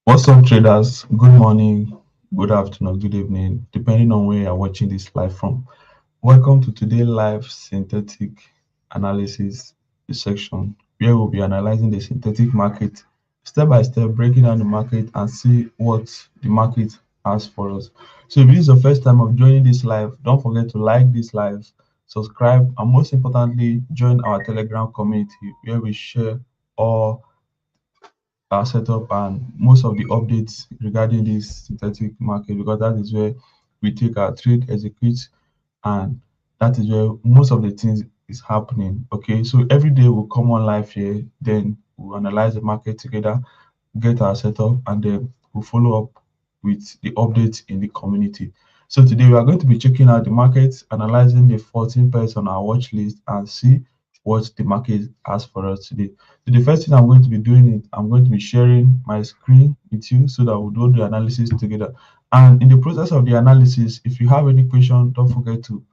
What's up, traders? Good morning, good afternoon, good evening, depending on where you're watching this live from. Welcome to today's live synthetic analysis section, where we'll be analyzing the synthetic market step by step, breaking down the market and see what the market has for us. So, if this is your first time of joining this live, don't forget to like this live, subscribe, and most importantly, join our Telegram community where we share all our setup and most of the updates regarding this synthetic market, because that is where we take our trade, execute, and that is where most of the things is happening. Okay, so every day we'll come on live here, then we'll analyze the market together, get our setup, and then we'll follow up with the updates in the community. So today we are going to be checking out the markets, analyzing the 14 pairs on our watch list, and see what the market has for us today. So the first thing I'm going to be doing is I'm going to be sharing my screen with you so that we'll do the analysis together. And in the process of the analysis, if you have any question, don't forget to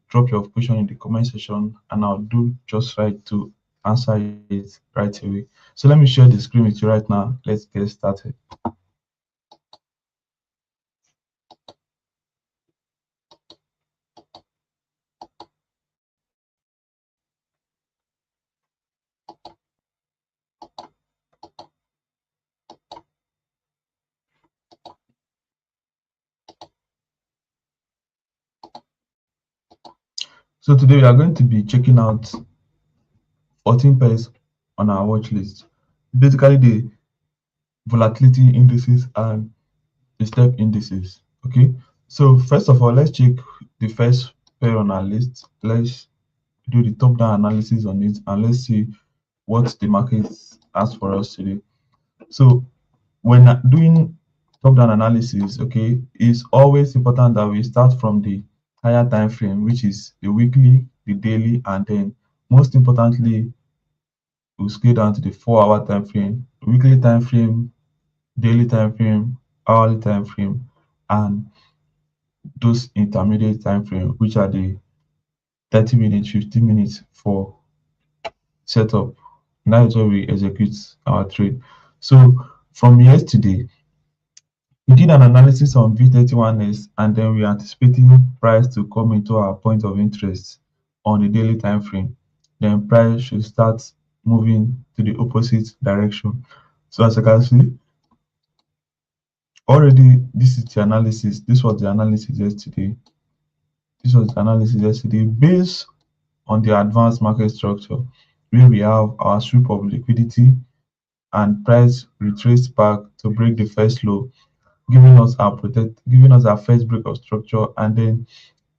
drop your question in the comment section and I'll do just right to answer it right away. So let me share the screen with you right now. Let's get started. So today we are going to be checking out 14 pairs on our watch list. Basically the volatility indices and the step indices. Okay. So first of all, let's check the first pair on our list. Let's do the top down analysis on it and let's see what the market has for us today. So when doing top down analysis, okay, it's always important that we start from the higher time frame, which is the weekly, the daily, and then most importantly, we'll scale down to the 4 hour time frame, weekly time frame, daily time frame, hourly time frame, and those intermediate time frame, which are the 30 minutes, 15 minutes for setup. And that is where we execute our trade. So from yesterday, we did an analysis on V31s and then we are anticipating price to come into our point of interest on the daily time frame. Then price should start moving to the opposite direction. So as you can see, already this is the analysis. This was the analysis yesterday. This was the analysis yesterday based on the advanced market structure where we have our sweep of liquidity and price retraced back to break the first low, giving us our first break of structure, and then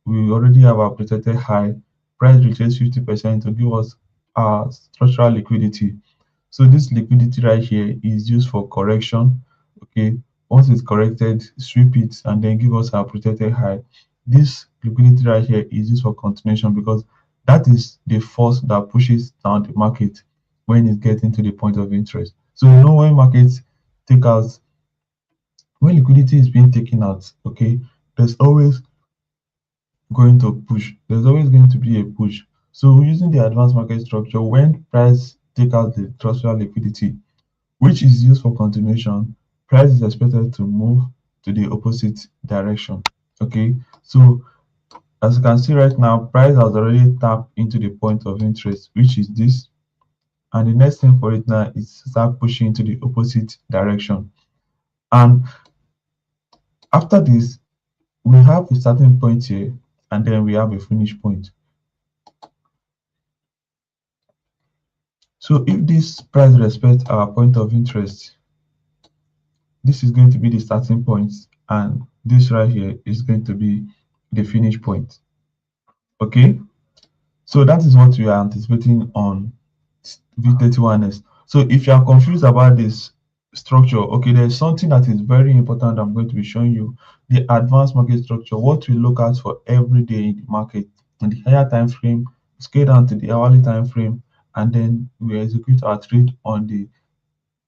we already have our protected high. Price retrace 50% to give us our structural liquidity. So this liquidity right here is used for correction. Okay, once it's corrected, sweep it and then give us our protected high. This liquidity right here is used for continuation because that is the force that pushes down the market when it gets into the point of interest. So you know when markets take out, when liquidity is being taken out, okay, there's always going to push. There's always going to be a push. So using the advanced market structure, when price take out the structural liquidity, which is used for continuation, price is expected to move to the opposite direction. Okay, so as you can see right now, price has already tapped into the point of interest, which is this. And the next thing for it now is to start pushing to the opposite direction. And after this, we have a starting point here, and then we have a finish point. So if this price respects our point of interest, this is going to be the starting point, and this right here is going to be the finish point. Okay, so that is what we are anticipating on V31s. So if you are confused about this structure, okay, there's something that is very important. I'm going to be showing you the advanced market structure, what we look at for every day in the market, in the higher time frame, scale down to the hourly time frame, and then we execute our trade on the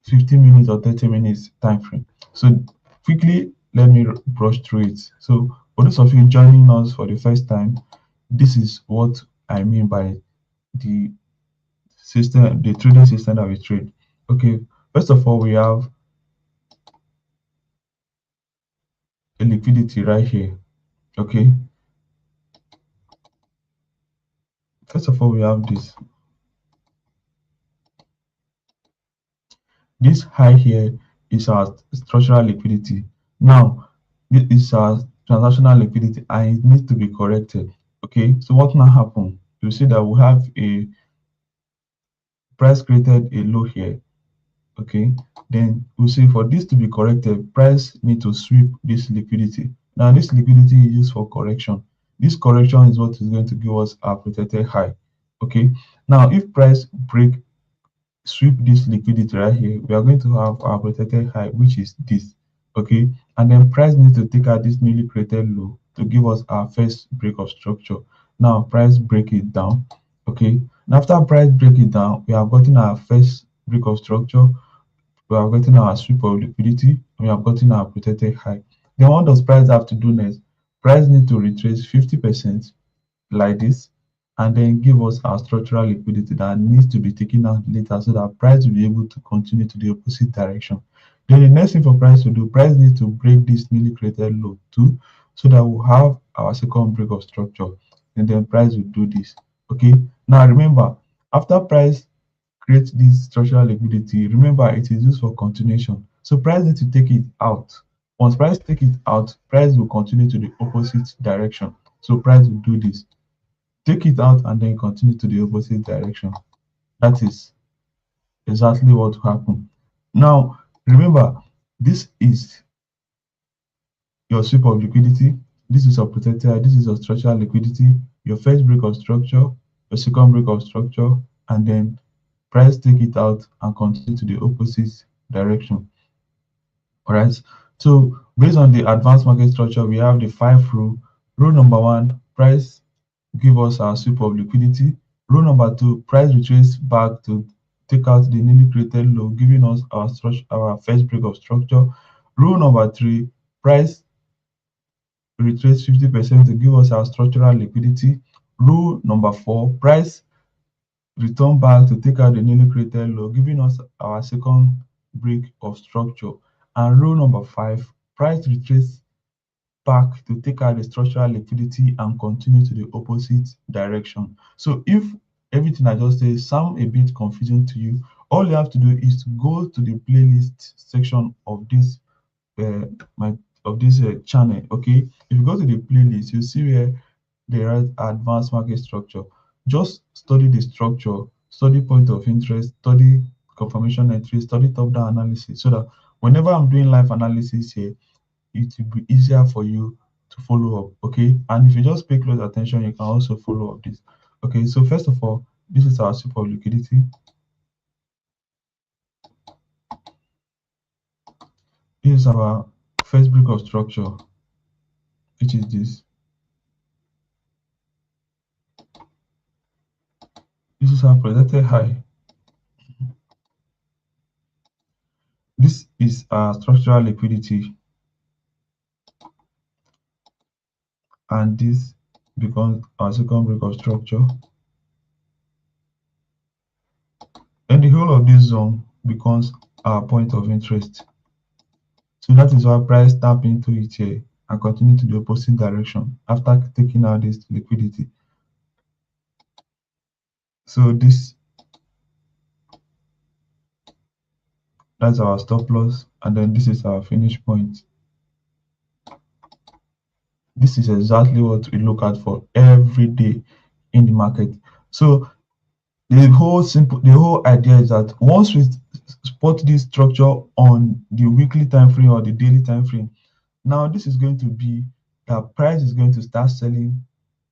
15 minutes or 30 minutes time frame. So quickly, let me brush through it. So for those of you joining us for the first time, this is what I mean by the system, the trading system that we trade. Okay, first of all, we have a liquidity right here. Okay, first of all, we have this high here is our structural liquidity. Now, this is our transactional liquidity and it needs to be corrected. Okay, so what now happen? You see that we have a price created a low here. Okay, then we see for this to be corrected, price need to sweep this liquidity. Now, this liquidity is used for correction. This correction is what is going to give us our protected high. Okay, now if price break sweep this liquidity right here, we are going to have our protected high, which is this. Okay, and then price needs to take out this newly created low to give us our first break of structure. Now price break it down. Okay, and after price break it down, we have gotten our first break of structure, we have gotten our sweep of liquidity, and we have gotten our protected high. Then what does price have to do next? Price need to retrace 50% like this, and then give us our structural liquidity that needs to be taken out later so that price will be able to continue to the opposite direction. Then the next thing for price to do, price needs to break this newly created low too, so that we'll have our second break of structure, and then price will do this. Okay, now remember, after price creates this structural liquidity, remember it is used for continuation, so price needs to take it out. Once price take it out, price will continue to the opposite direction, so price will do this, take it out and then continue to the opposite direction. That is exactly what will happen. Now, remember, this is your sweep of liquidity, this is your protector, this is your structural liquidity, your first break of structure, your second break of structure, and then price take it out and continue to the opposite direction. All right. So based on the advanced market structure, we have the five rule. Rule number one, price give us our sweep of liquidity. Rule number two, price retrace back to take out the newly created low, giving us our structure, our first break of structure. Rule number three, price retrace 50% to give us our structural liquidity. Rule number four, price return back to take out the newly created low, giving us our second break of structure. And rule number five, price retrace back to take out the structural liquidity and continue to the opposite direction. So if everything I just said sound a bit confusing to you, all you have to do is to go to the playlist section of this uh, my channel. Okay, if you go to the playlist, you see where there is advanced market structure. Just study the structure, study point of interest, study confirmation entry, study top down analysis, so that whenever I'm doing live analysis here, it will be easier for you to follow up. Okay, and if you just pay close attention, you can also follow up this. Okay, so first of all, this is our super liquidity. This is our first break of structure, which is this. This is our projected high. This is our structural liquidity, and this becomes our second break of structure. And the whole of this zone becomes our point of interest. So that is why price tap into it here and continue to the opposite direction after taking out this liquidity. So that's our stop loss, and then this is our finish point. This is exactly what we look at for every day in the market. So the whole idea is that once we spot this structure on the weekly time frame or the daily time frame, now this is going to be that price is going to start selling.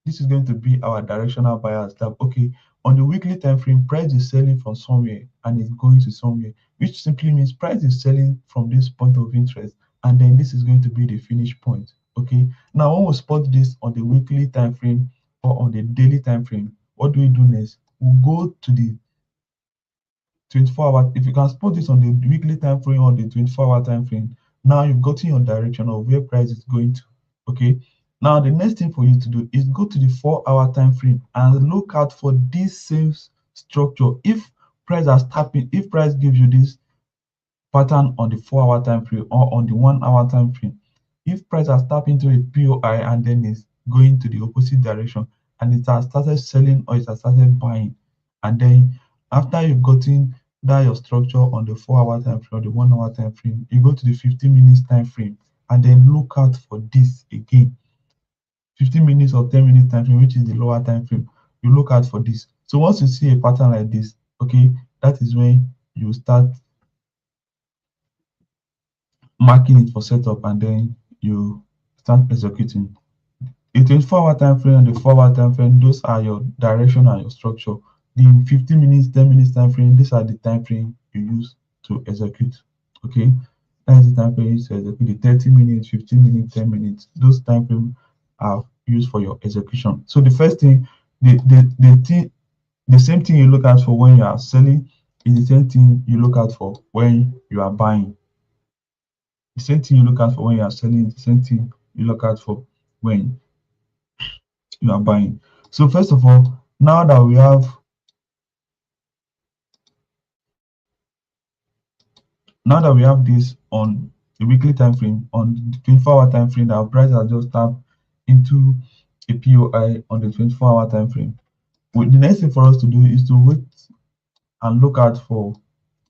This is going to be our directional bias that okay, on the weekly time frame, price is selling from somewhere and it's going to somewhere, which simply means price is selling from this point of interest, and then this is going to be the finish point. Okay, now when we spot this on the weekly time frame or on the daily time frame, what do we do next? We'll go to the 24-hour. If you can spot this on the weekly time frame or the 24-hour time frame, now you've gotten your direction of where price is going to. Okay, now the next thing for you to do is go to the 4-hour time frame and look out for this same structure. If price has tapping, if price gives you this pattern on the 4-hour time frame or on the 1-hour time frame, If price has tapped into a POI and then is going to the opposite direction and it has started selling or it has started buying, and then after you've gotten that your structure on the 4 hour time frame or the 1 hour time frame, you go to the 15 minutes time frame and then look out for this again. 15 minutes or 10 minutes time frame, which is the lower time frame, you look out for this. So once you see a pattern like this, okay, that is when you start marking it for setup and then you start executing. A 24-hour time frame and the 4 hour time frame, those are your direction and your structure. The 15 minutes, 10 minutes time frame, these are the time frame you use to execute. Okay, that's the time frame you use to execute. The 30 minutes, 15 minutes, 10 minutes, those time frame are used for your execution. So the first thing, the same thing you look out for when you are selling is the same thing you look out for when you are buying. The same thing you look out for when you are selling is the same thing you look out for when you are buying. So first of all, now that we have this on the weekly time frame, on the 24-hour time frame, that our price has just tapped into a POI on the 24-hour time frame. The next thing for us to do is to wait and look out for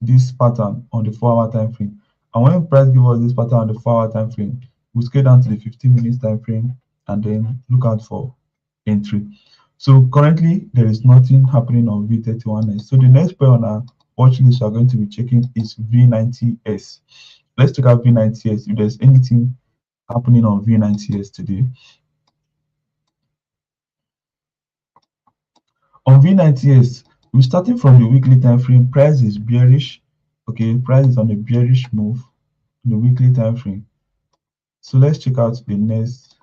this pattern on the 4 hour time frame. And when price give us this pattern on the 4 hour time frame, we scale down to the 15 minutes time frame and then look out for entry. So currently there is nothing happening on V31S. So the next pair on our watch list we are going to be checking is V90S. Let's check out V90S if there's anything happening on V90S today. On V90S, we're starting from the weekly time frame. Price is bearish. Okay, price is on a bearish move on the weekly time frame. So let's check out the next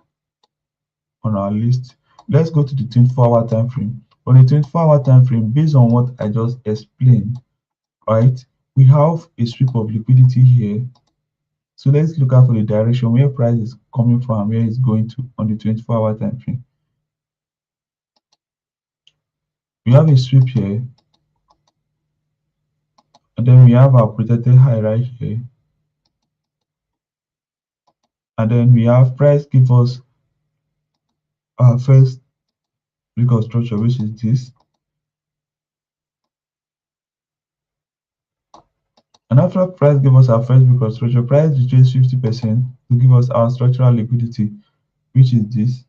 on our list. Let's go to the 24-hour time frame. On the 24-hour time frame, based on what I just explained, right, we have a sweep of liquidity here. So let's look out for the direction where price is coming from and where it's going to on the 24-hour time frame. We have a sweep here, and then we have our protected high right here, and then we have price give us our first week of structure, which is this. And after price give us our first week of structure, price retrace 50% to give us our structural liquidity, which is this.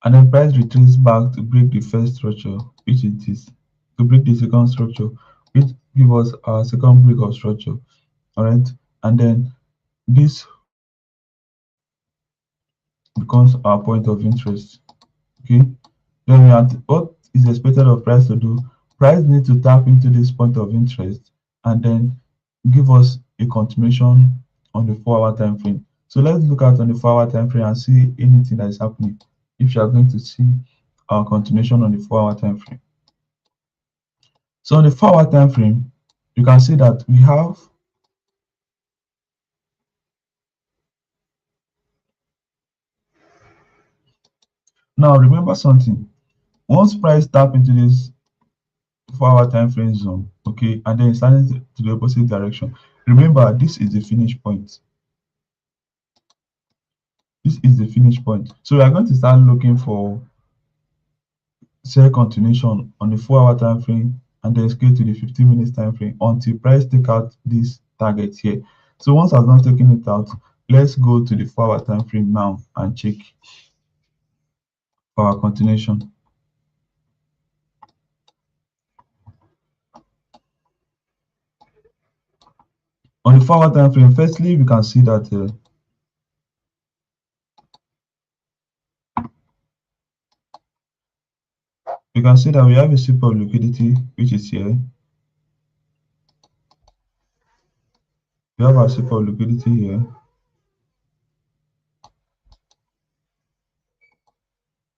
And then price retrace back to break the first structure, which is this, to break the second structure, which give us our second break of structure. All right, and then this becomes our point of interest. Okay, then we have what is expected of price to do. Price needs to tap into this point of interest and then give us a continuation on the 4 hour time frame. So let's look at on the 4 hour time frame and see anything that is happening. If you are going to see our continuation on the 4 hour time frame. So on the 4 hour time frame, you can see that we have now remember something. Once price tap into this 4 hour time frame zone, okay, and then starting to the opposite direction. Remember, this is the finish point. This is the finish point. So we are going to start looking for sell continuation on the 4 hour time frame and then scale to the 15 minutes time frame until price take out this target here. So once I've done taking it out, let's go to the 4 hour time frame now and check for our continuation. On the 4 hour time frame, firstly, we can see that we have a sweep of liquidity, which is here. We have our sweep of liquidity here.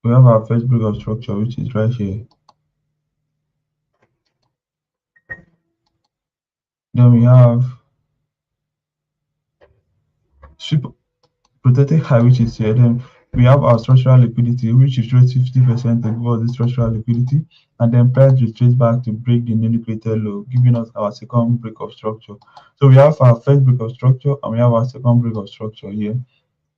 We have our first break of structure, which is right here. Then we have sweep protected high, which is here. Then We have our structural liquidity, which retraces 50% to give us the structural liquidity, and then price retraces back to break the newly created low, giving us our second break of structure. So we have our first break of structure and we have our second break of structure here.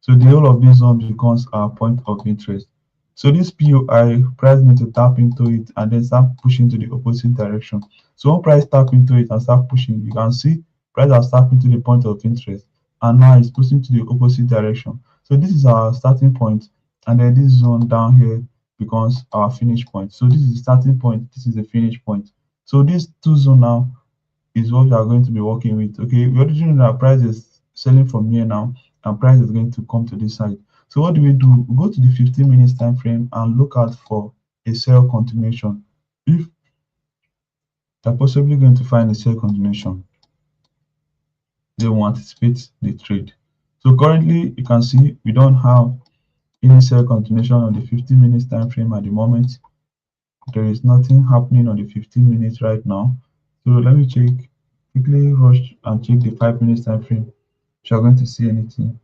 So the whole of this zone becomes our point of interest. So this POI, price need to tap into it and then start pushing to the opposite direction. So when price tap into it and start pushing, you can see price has tapped into the point of interest and now it's pushing to the opposite direction. So this is our starting point, and then this zone down here becomes our finish point. So this is the starting point, this is the finish point. So these two zones now is what we are going to be working with. Okay, we already know that price is selling from here now, and price is going to come to this side. So what do? We go to the 15 minutes time frame and look out for a sell continuation. If you're possibly going to find a sell continuation, they will anticipate the trade. So currently, you can see we don't have any sell continuation on the 15 minutes time frame at the moment. There is nothing happening on the 15 minutes right now. So let me check, quickly rush and check the 5 minutes time frame if you're going to see anything.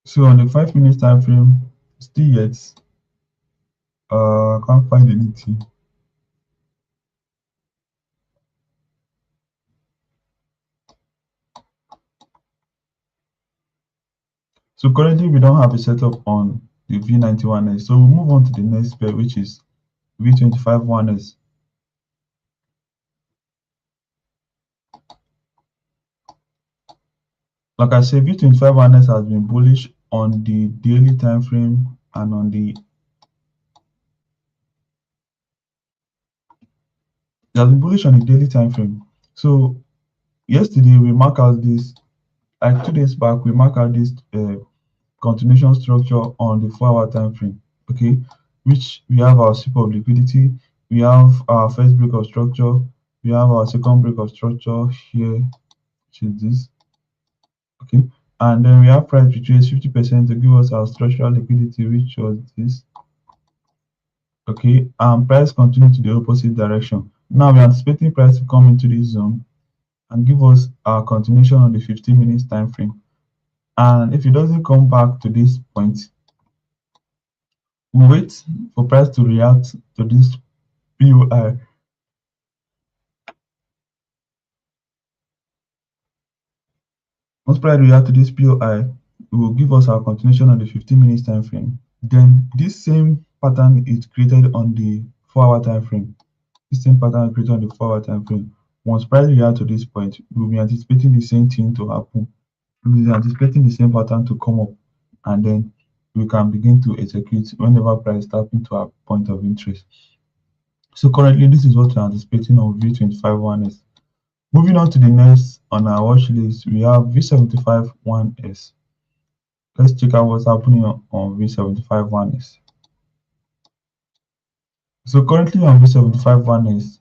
So on the 5 minutes time frame, still yet, I can't find anything. So currently we don't have a setup on the V91S. So we'll move on to the next pair, which is V25-1S. Like I said, V25-1S has been bullish on the daily time frame and on the it has been bullish on the daily time frame. So yesterday we mark out this, like 2 days back, we mark out this continuation structure on the 4-hour time frame. Okay, which we have our super of liquidity, we have our first break of structure, we have our second break of structure here, which is this. Okay, and then we have price retrace 50% to give us our structural liquidity, which was this. Okay, and price continue to the opposite direction. Now we're anticipating price to come into this zone and give us our continuation on the 15 minutes time frame. And if it doesn't come back to this point, we wait for price to react to this POI. Once price react to this POI, it will give us our continuation on the 15 minutes time frame. Then this same pattern is created on the 4-hour time frame. This same pattern is created on the 4-hour time frame. Once price react to this point, we'll be anticipating the same thing to happen. We'll be anticipating the same pattern to come up, and then we can begin to execute whenever price tap into our point of interest. So currently, this is what we're anticipating on V25-1S. Moving on to the next on our watch list, we have V75-1S. Let's check out what's happening on V75-1S. So currently on V75-1S,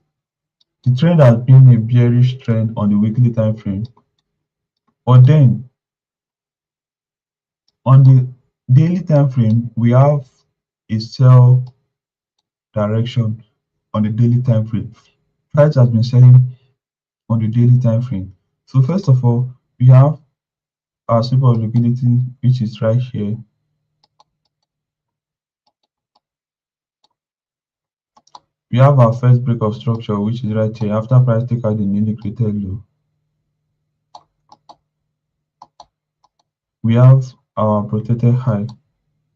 the trend has been a bearish trend on the weekly time frame, but then on the daily time frame, we have a sell direction on the daily time frame. Price has been selling on the daily time frame. So first of all, we have our super of liquidity, which is right here. We have our first break of structure, which is right here. After price take out the newly created low, we have our protected high,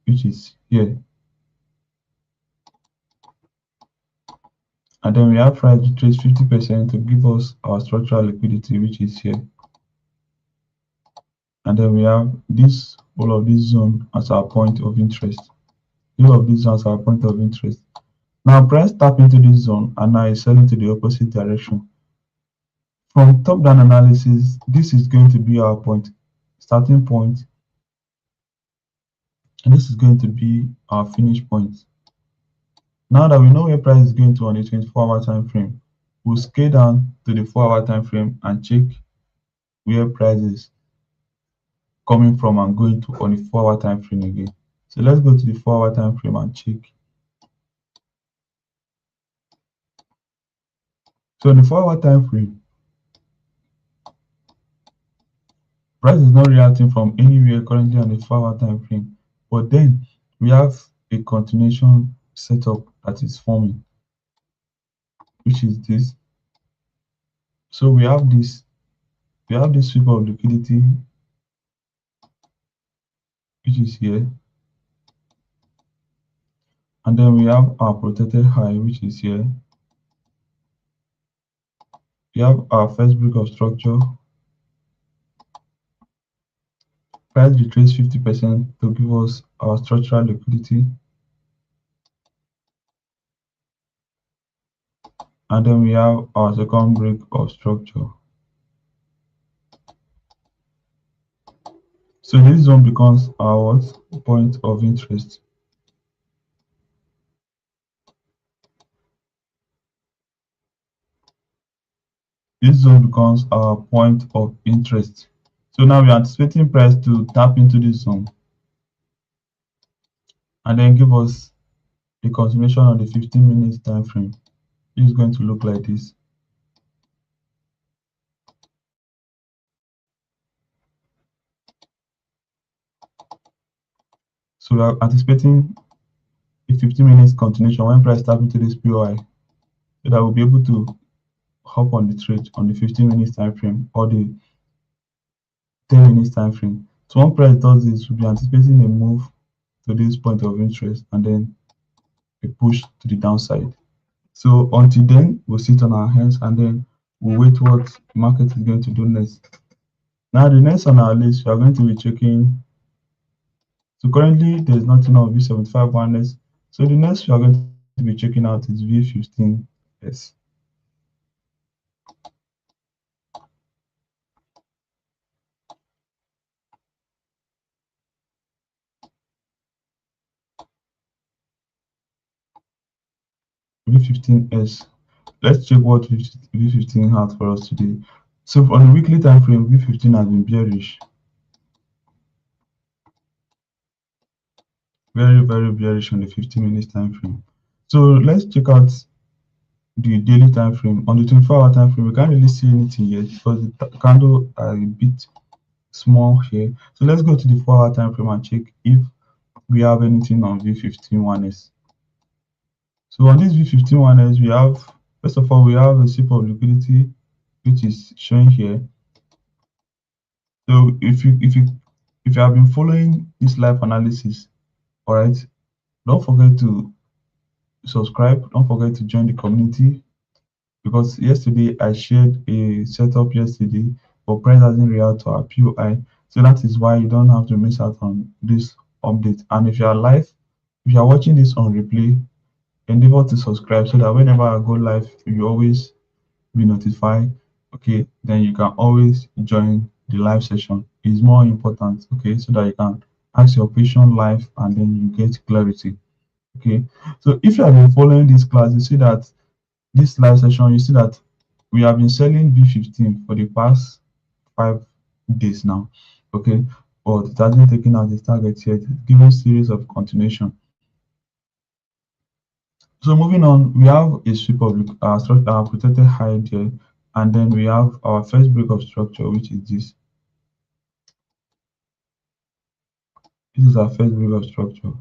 which is here. And then we have price to trace 50% to give us our structural liquidity, which is here. And then we have this all of this zone as our point of interest. All of these zones are our point of interest. Now price tap into this zone and now it's selling to the opposite direction. From top down analysis, this is going to be our point, starting point, and this is going to be our finish point. Now that we know where price is going to on the 24-hour time frame, we'll scale down to the 4-hour time frame and check where price is coming from and going to on the 4-hour time frame again. So let's go to the 4-hour time frame and check. So on the 4-hour time frame, Price is not reacting from anywhere currently on the 4-hour time frame, but then we have a continuation setup that is forming, which is this. So we have this sweep of liquidity, which is here, and then we have our protected high, which is here. We have our first break of structure. Price retrace 50% to give us our structural liquidity, and then we have our second break of structure. So this zone becomes our what? Point of interest. This zone becomes our point of interest. So now we're anticipating price to tap into this zone and then give us a continuation on the 15 minutes time frame. This is going to look like this. So we are anticipating a 15 minutes continuation when price tap into this POI, so that we'll be able to hop on the trade on the 15 minutes time frame or the 10 minutes time frame. So when price does this, we'll be anticipating a move to this point of interest and then a push to the downside. So until then, we'll sit on our hands and then we'll wait what market is going to do next. Now the next on our list, we are going to be checking. So currently there's nothing on V75 1S. So the next we are going to be checking out is V15S. V15S. Let's check what V15 has for us today. So on the weekly time frame, V15 has been bearish. Very, very bearish on the 15 minutes time frame. So let's check out the daily time frame. On the 24-hour time frame, we can't really see anything yet because the candle are a bit small here. So let's go to the 4-hour time frame and check if we have anything on V15 1S. So on this V15 1S, we have, first of all, we have a sweep of liquidity, which is showing here. So if you have been following this live analysis, all right, don't forget to subscribe. Don't forget to join the community, because yesterday I shared a setup yesterday, but price hasn't reacted to our POI. So that is why you don't have to miss out on this update. And if you are live, if you are watching this on replay, endeavor to subscribe so that whenever I go live, you always be notified. Okay, then you can always join the live session. It's more important, okay, so that you can ask your question live and then you get clarity. Okay, so if you have been following this class, you see that this live session, you see that we have been selling V15 for the past 5 days now. Okay, but it hasn't taken out the target yet, giving series of continuation. So moving on, we have a sweep of protected high here, and then we have our first break of structure, which is this. This is our first break of structure.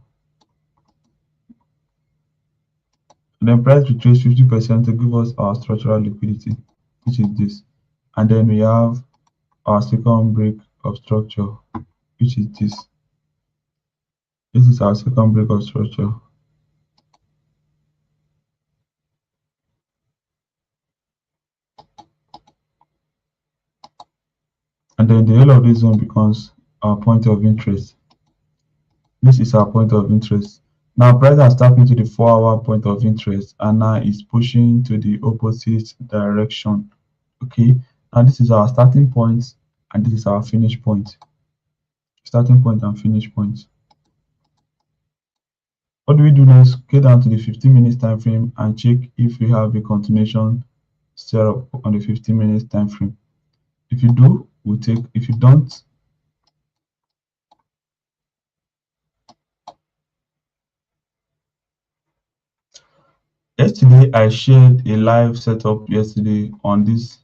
And then price retrace 50% to give us our structural liquidity, which is this. And then we have our second break of structure, which is this. This is our second break of structure. And then the whole of this zone becomes our point of interest. This is our point of interest. Now price has tapped into the 4-hour point of interest and now it's pushing to the opposite direction. Okay, and this is our starting point and this is our finish point. Starting point and finish point. What do we do next? Get down to the 15 minutes time frame and check if we have a continuation setup on the 15 minutes time frame. If you do, we'll take. If you don't, yesterday I shared a live setup yesterday on this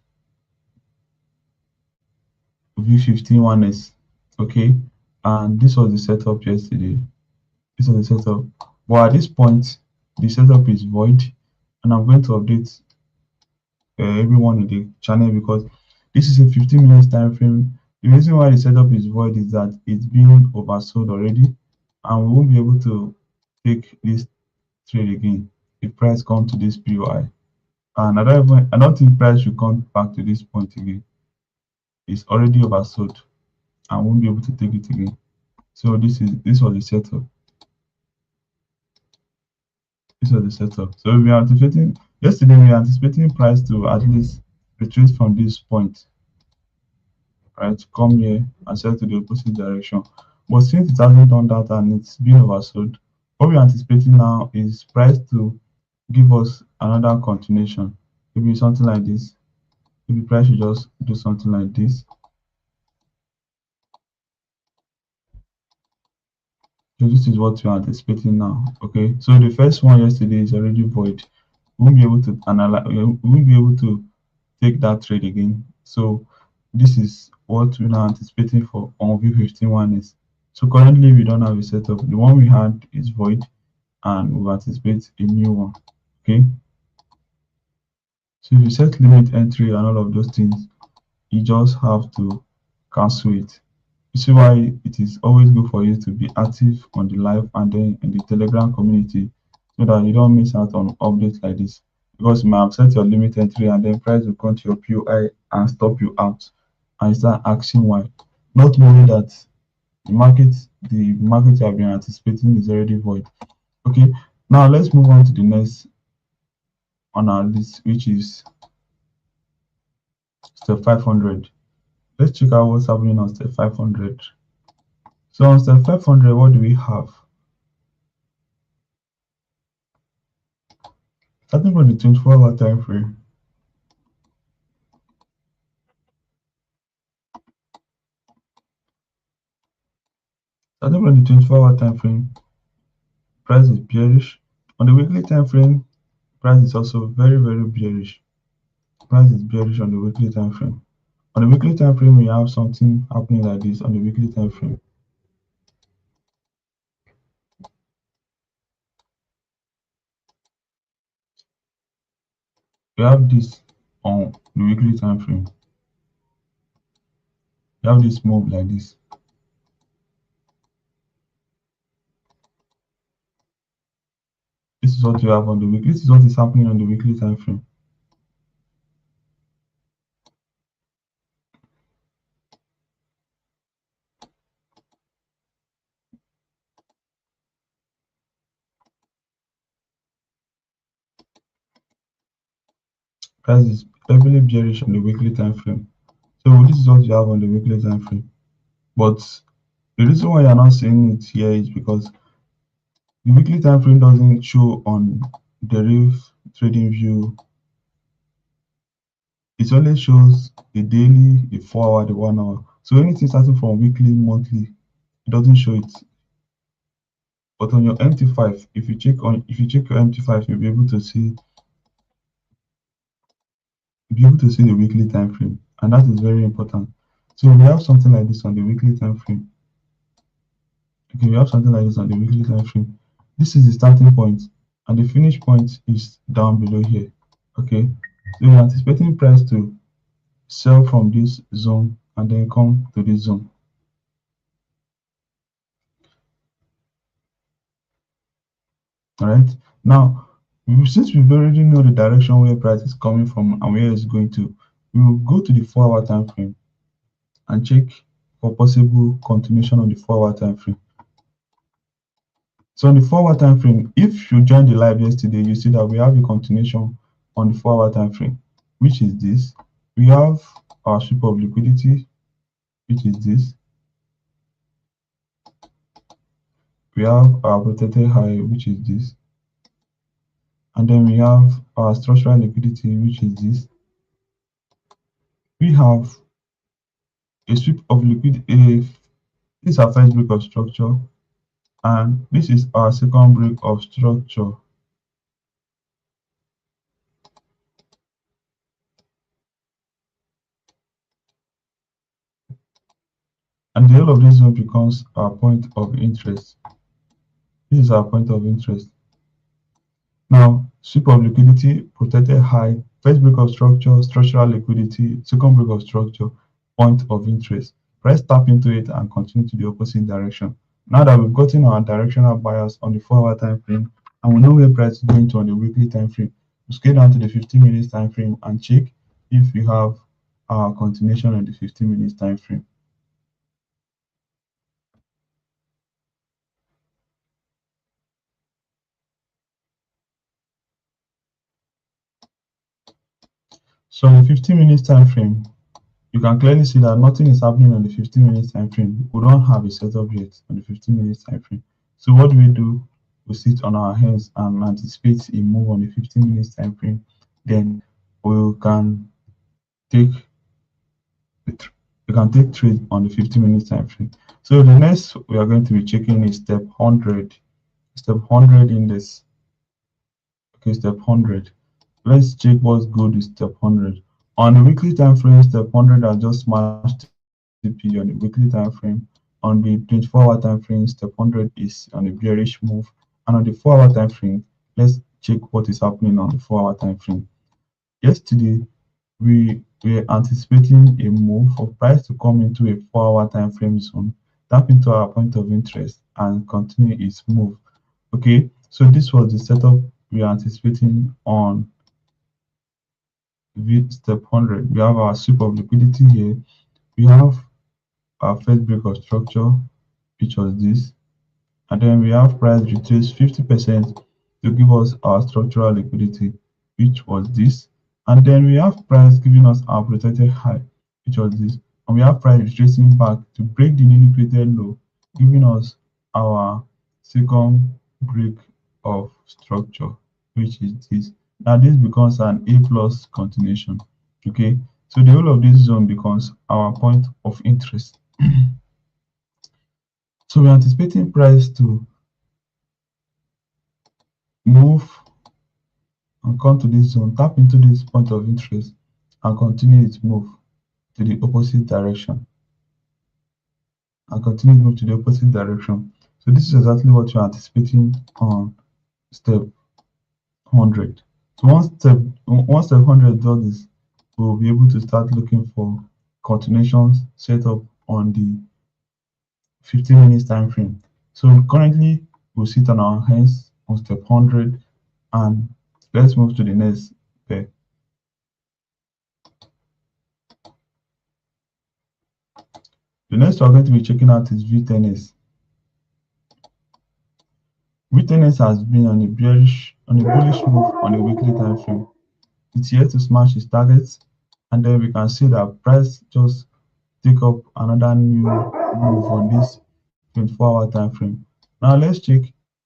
V15 1S. Okay, and this was the setup yesterday. This was the setup. But at this point, the setup is void, and I'm going to update everyone in the channel because this is a 15 minutes time frame. The reason why the setup is void is that it's been oversold already, and we won't be able to take this trade again if price comes to this POI. And I don't think price should come back to this point again. It's already oversold and won't be able to take it again. So this was the setup. This was the setup. So we are anticipating yesterday we are anticipating price to at least retreat from this point, right? Come here and sell to the opposite direction. But since it hasn't done that and it's been oversold, what we're anticipating now is price to give us another continuation. Maybe something like this. Maybe price should just do something like this. So this is what we're anticipating now. Okay. So the first one yesterday is already void. We won't be able to analyze. We won't be able to take that trade again. So this is what we're now anticipating for on V15 one is. So currently we don't have a setup. The one we had is void and we anticipate a new one. Okay. So if you set limit entry and all of those things, you just have to cancel it. You see why it is always good for you to be active on the live and then in the Telegram community so that you don't miss out on updates like this. Because you might have set your limit entry and then price will come to your POI and stop you out and you start asking why. Not knowing that the market you have been anticipating is already void. Okay, now let's move on to the next on our list, which is step 500. Let's check out what's happening on step 500. So on step 500, what do we have? Starting from the 24-hour time frame. Starting from the 24-hour time frame, price is bearish. On the weekly time frame, price is also very, very bearish. Price is bearish on the weekly time frame. On the weekly time frame, we have something happening like this on the weekly time frame. We have this on the weekly time frame. We have this move like this. This is what you have on the weekly. This is what is happening on the weekly time frame. Price is heavily bearish on the weekly time frame. So this is what you have on the weekly time frame. But the reason why you're not seeing it here is because the weekly time frame doesn't show on Deriv trading view. It only shows the daily, the 4 hour, the 1 hour. So anything starting from weekly, monthly, it doesn't show it. But on your MT5, if you check your MT5, you'll be able to see the weekly time frame, and that is very important. So we have something like this on the weekly time frame. Okay, we have something like this on the weekly time frame. This is the starting point, and the finish point is down below here. Okay, so we're anticipating price to sell from this zone and then come to this zone. All right. Now, since we've already know the direction where price is coming from and where it's going to, we will go to the 4 hour time frame and check for possible continuation on the 4 hour time frame. So on the 4 hour time frame, if you joined the live yesterday, you see that we have a continuation on the 4 hour time frame, which is this. We have our sweep of liquidity, which is this. We have our protected high, which is this. And then we have our structural liquidity, which is this. We have a sweep of liquidity. This is our first break of structure, and this is our second break of structure. And the whole of this zone becomes our point of interest. This is our point of interest. Now, sweep of liquidity, protected high, first break of structure, structural liquidity, second break of structure, point of interest. Price tap into it and continue to the opposite direction. Now that we've gotten our directional bias on the 4-hour time frame and we know where price is going to on the weekly time frame, we scale down to the 15 minutes time frame and check if we have our continuation on the 15 minutes time frame. So on the 15 minutes time frame, you can clearly see that nothing is happening on the 15 minutes time frame. We don't have a setup yet on the 15 minutes time frame. So what do we do? We sit on our hands and anticipate a move on the 15 minutes time frame. Then we can take we can take trade on the 15 minutes time frame. So the next we are going to be checking is step 100. Step 100 in this. Okay, step 100. Let's check what's good with step 100. On the weekly time frame, step 100 has just smashed TP on the weekly time frame. On the 24-hour time frame, step 100 is on a bearish move. And on the 4-hour time frame, let's check what is happening on the 4-hour time frame. Yesterday, we were anticipating a move for price to come into a 4-hour time frame zone, tap into our point of interest, and continue its move. Okay, so this was the setup we are anticipating on step 100. We have our sweep of liquidity here. We have our first break of structure, which was this, and then we have price retrace 50% to give us our structural liquidity, which was this, and then we have price giving us our protected high, which was this, and we have price retracing back to break the newly created low, giving us our second break of structure, which is this. Now this becomes an A plus continuation. Okay, so the whole of this zone becomes our point of interest. So we're anticipating price to move and come to this zone, tap into this point of interest, and continue its move to the opposite direction. And continue to move to the opposite direction. So this is exactly what you're anticipating on step 100. So once step 100 does this, we'll be able to start looking for continuations set up on the 15 minutes time frame. So currently we'll sit on our hands on step 100 and let's move to the next pair. The next we're going to be checking out is V10S. V10S has been on a bullish move on a weekly time frame. It's here to smash its targets, and then we can see that price just take up another new move on this 24-hour time frame. Now let's check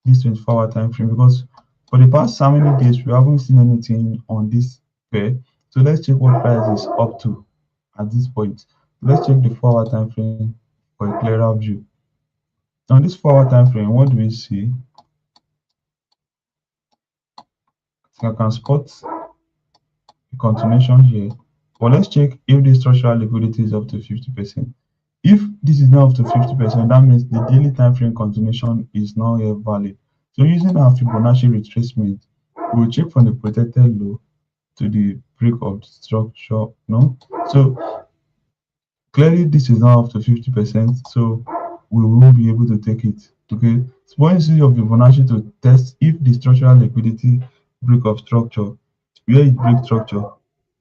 this 24-hour time frame because for the past how many days we haven't seen anything on this pair. So let's check what price is up to at this point. Let's check the 4-hour time frame for a clearer view. On this 4-hour time frame, what do we see? So I can spot a continuation here. But let's check if the structural liquidity is up to 50%. If this is not up to 50%, that means the daily time frame continuation is now here valid. So using our Fibonacci retracement, we'll check from the protected low to the break of the structure. No, so clearly this is now up to 50%, so we will be able to take it. Okay, so when you see your Fibonacci to test if the structural liquidity break of structure, where it breaks structure,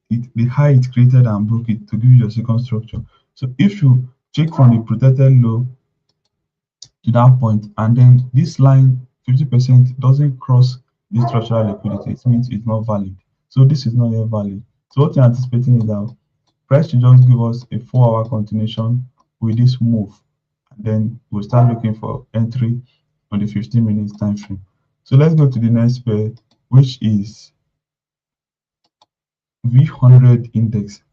the high it created and broke it to give you your second structure. So if you check from the protected low to that point, and then this line 50% doesn't cross the structural liquidity, it means it's not valid. So this is not yet valid. So what you're anticipating is that price should just give us a 4-hour continuation with this move, and then we'll start looking for entry on the 15 minutes time frame. So let's go to the next pair, which is V100 index.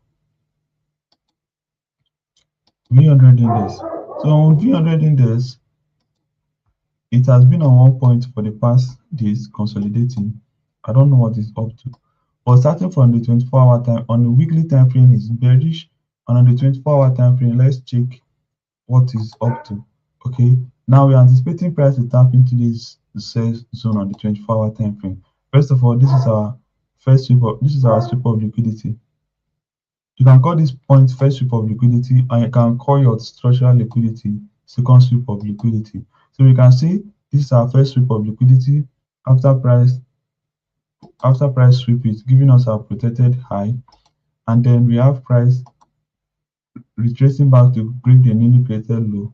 V100 index. So on V100 index, it has been on one point for the past days consolidating. I don't know what it's up to. But starting from the 24-hour time, on the weekly time frame is bearish. And on the 24-hour time frame, let's check what is up to. Okay, now we're anticipating price to tap into this sell zone on the 24-hour time frame. First of all, this is our sweep of liquidity. You can call this point first sweep of liquidity, and you can call your structural liquidity second sweep of liquidity. So you can see this is our first sweep of liquidity after price sweep is giving us our protected high, and then we have price retracing back to break the newly created low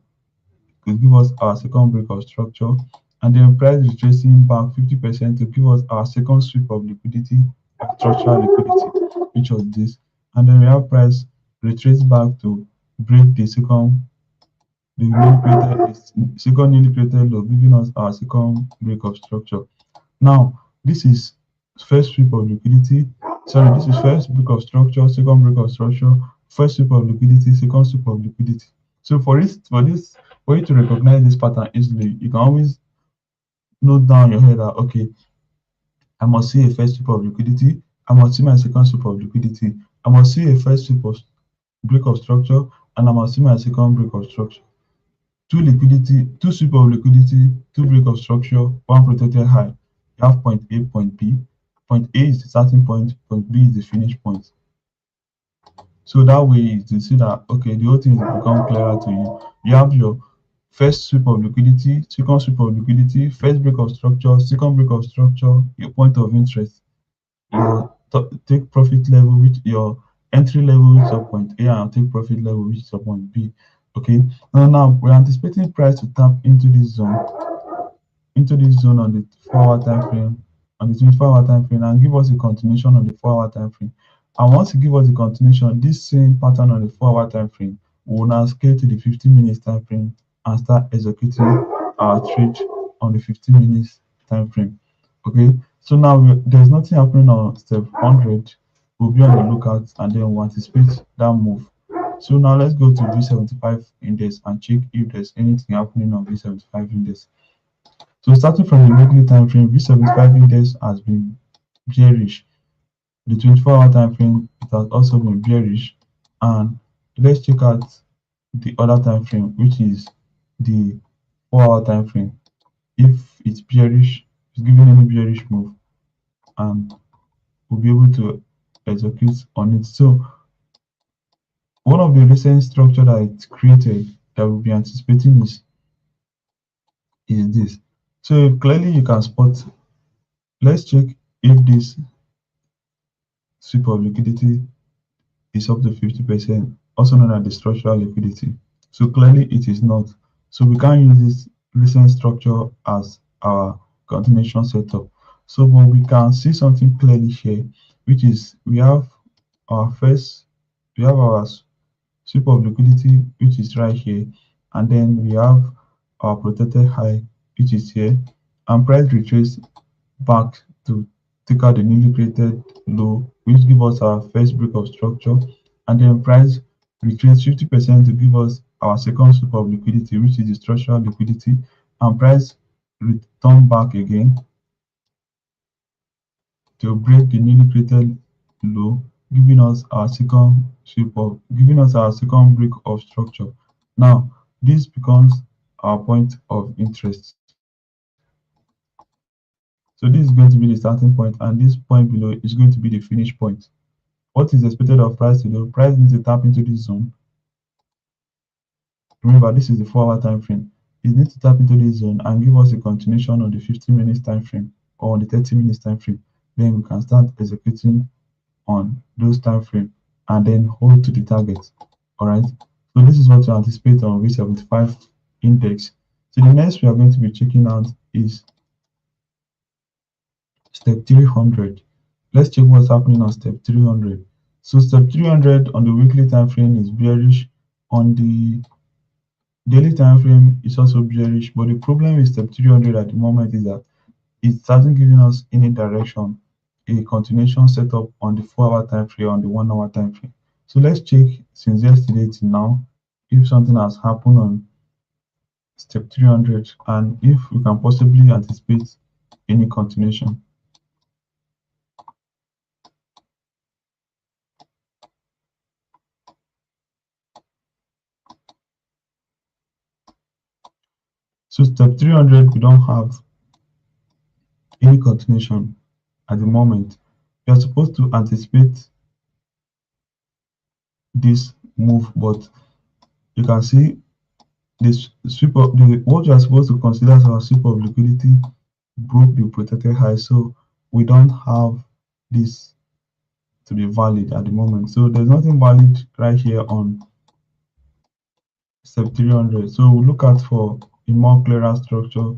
to give us our second break of structure, and then price retracing back 50% to give us our second sweep of liquidity, structural liquidity, which was this, and then we have price retrace back to break the second newly created low, giving us our second break of structure. Now, this is first sweep of liquidity. Sorry, this is first break of structure, second break of structure, first sweep of liquidity, second sweep of liquidity. So for you to recognize this pattern easily, you can always note down your head that okay, I must see a first sweep of liquidity, I must see my second sweep of liquidity, I must see a first sweep of break of structure, and I must see my second break of structure. Two sweep of liquidity, two break of structure, one protected high. You have point A, point B. Point A is the starting point, point B is the finish point. So that way you see that okay, the whole thing will become clearer to you. You have your first sweep of liquidity, second sweep of liquidity, first break of structure, second break of structure, your point of interest, your take profit level, which your entry level, which is your point A, and take profit level, which is your point B. Okay. Now we're anticipating price to tap into this zone on the 4-hour time frame, on the 24-hour time frame, and give us a continuation on the 4-hour time frame. And once you give us a continuation, this same pattern on the 4-hour time frame will now scale to the 15 minutes time frame and start executing our trade on the 15 minutes time frame. Okay, so now there's nothing happening on step 100. We'll be on the lookout and then we'll anticipate that move. So now let's go to V75 index and check if there's anything happening on V75 index. So starting from the weekly time frame, V75 index has been bearish. The 24-hour time frame it has also been bearish. And let's check out the other time frame, which is the 4-hour time frame. If it's bearish, it's giving any bearish move, and we'll be able to execute on it. So one of the recent structure that it created that we'll be anticipating is this. So clearly you can spot. Let's check if this sweep of liquidity is up to 50%, also known as the structural liquidity. So clearly it is not. So we can't use this recent structure as our continuation setup. So but we can see something clearly here, which is our first, we have our sweep of liquidity, which is right here, and then we have our protected high, which is here, and price retrace back to take out the newly created low, which give us our first break of structure, and then price retrace 50% to give us our second sweep of liquidity, which is the structural liquidity, and price return back again to break the newly created low, giving us our second break of structure. Now, this becomes our point of interest. So this is going to be the starting point, and this point below is going to be the finish point. What is expected of price to do? Price needs to tap into this zone. Remember, this is the 4-hour time frame. It needs to tap into this zone and give us a continuation on the 15 minutes time frame or on the 30 minutes time frame. Then we can start executing on those time frame and then hold to the target. All right. So this is what to anticipate on V75 index. So the next we are going to be checking out is step 300. Let's check what's happening on step 300. So step 300 on the weekly time frame is bearish. On the daily time frame is also bearish. But the problem with step 300 at the moment is that it hasn't given us any direction, a continuation setup on the 4-hour time frame, on the 1-hour time frame. So let's check since yesterday to now if something has happened on step 300 and if we can possibly anticipate any continuation. So step 300, we don't have any continuation at the moment. We are supposed to anticipate this move, but you can see this sweep of what you are supposed to consider as our sweep of liquidity broke the protected high, so we don't have this to be valid at the moment. So there's nothing valid right here on step 300. So we'll look at for a more clearer structure